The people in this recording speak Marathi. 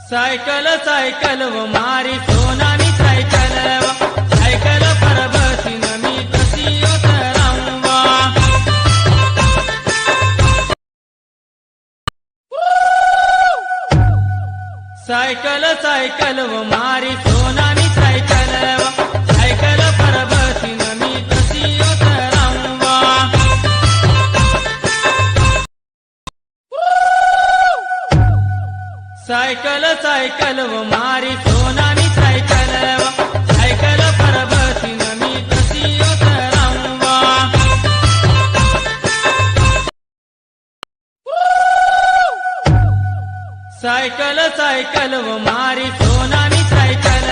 सायकल सायकल व मारी सोनानी सायकल सायकल पर बसीन मी तशी उतरावा सायकल सायकल व मारी सोनानी सायकल सायकल पर बसीन मी तशी उतरावा सायकल सायकल व मारी सोनानी सायकल सायकल पर बसीन मी तशी उतरावा सायकल सायकल व मारी सोनानी सायकल